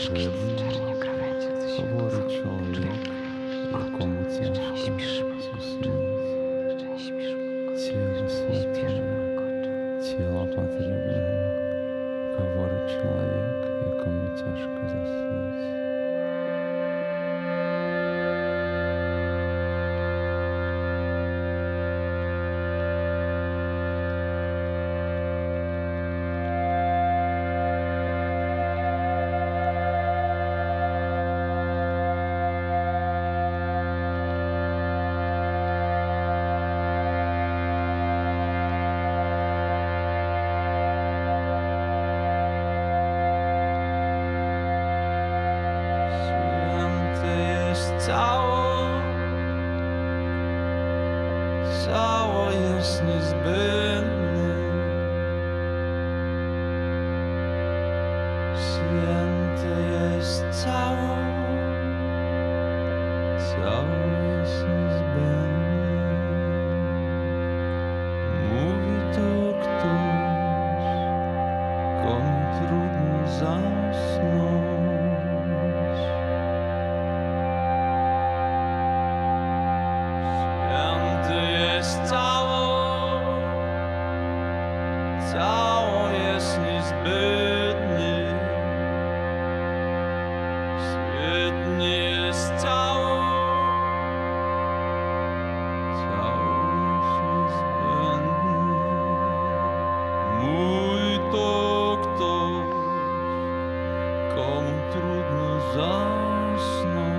потрібно, говорить чоловік, якому тяжко заснути. Тіло святое, тіло потрібне, говорить чоловік, якому тяжко заснути. Ciało jest niezbędne. Święte jest ciało jest niezbędne. Mówi to ktoś, komu trudno zasnąć. Święte jest ciało jest niezbędne. Świetnie jest ciało jest niezbędne. Mój to ktoś, komu trudno zasnąć.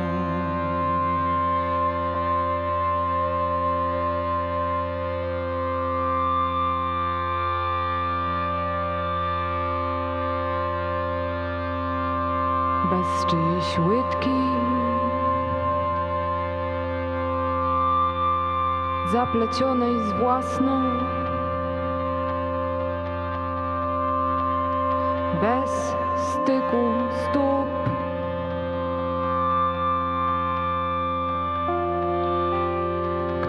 Bez czyjejś łydki, zaplecionej z własną, bez styku stóp,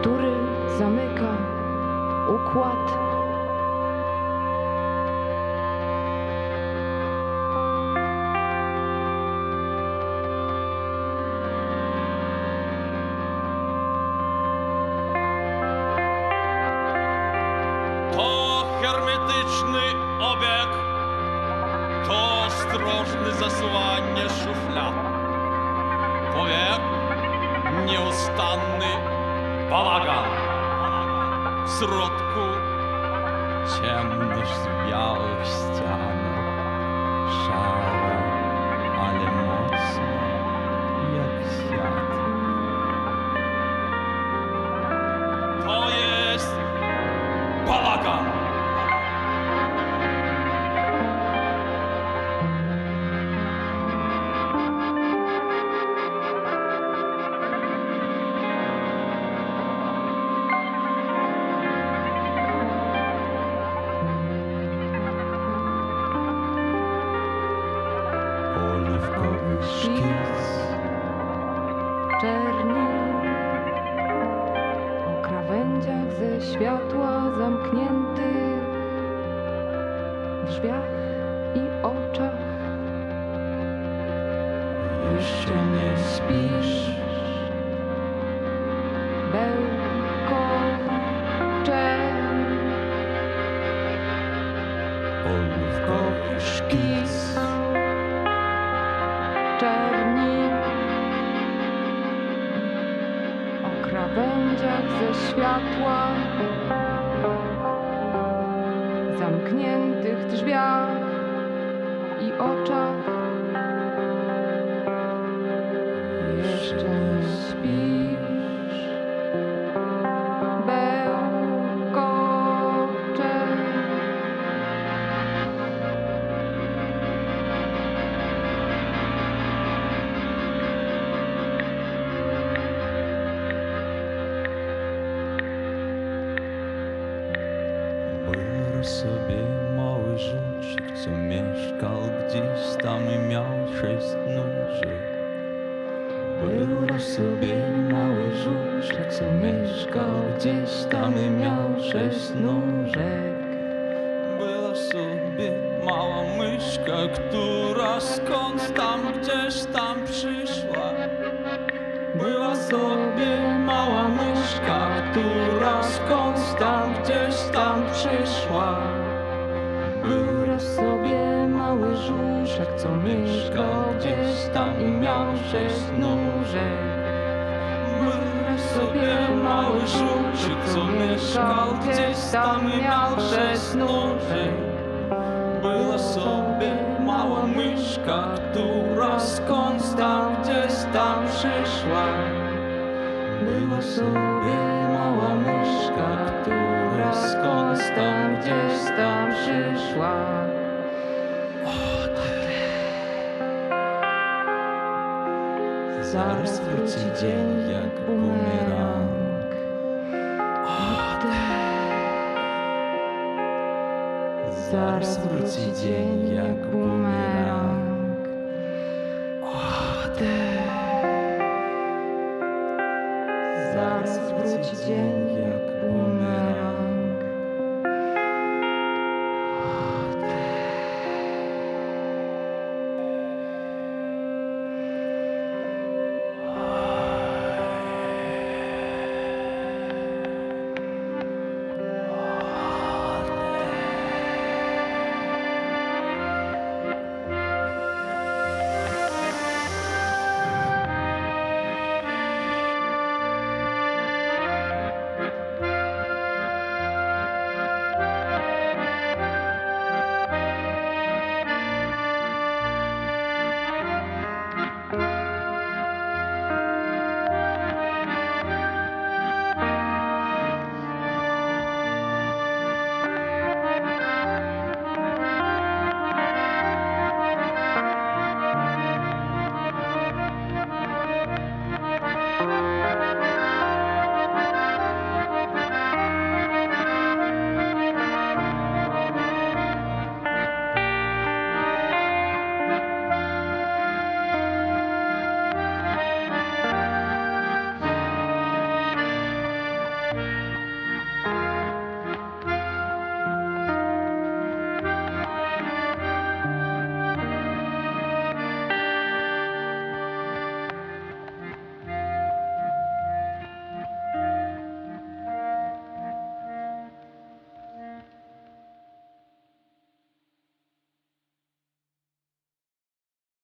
który zamyka układ. To hermetyczny obieg, to ostrożne zasuwanie szuflad. Powiek nieustanny bałagan. W środku Ciemność w białych ścianach, szara, ale mocna, jak świat. to jest bałagan. Oliwkowy szkic, Czerni o krawędziach ze światła zamkniętych, drzwiach i oczach. jeszcze nie śpisz. Bełkocze Oliwkowy szkic, czerni o krawędziach ze światła zamkniętych drzwiach i oczach. Jeszcze nie śpisz, bełkocze. Był sobie mały żuczek, co mieszkał gdzieś tam i miał 6 nóżek. Był sobie mały żuczek, co mieszkał gdzieś tam i miał 6 nóżek. Była sobie mała myszka, która skąd tam gdzieś sobie mała myszka, która skądś tam, gdzieś tam przyszła. Był sobie mały żużek, co mieszkał gdzieś tam i miał 6 nóżek. Był sobie mały żużek, co mieszkał gdzieś tam i miał 6 nóżek. Była sobie mała myszka, która skądś tam, gdzieś tam przyszła. Była sobie mała myszka, która skądś tam, gdzieś tam przyszła. Zaraz wróci dzień jak bumerang. Zaraz wróci dzień jak bumerang. Zaraz wróci dzień jak bumerang.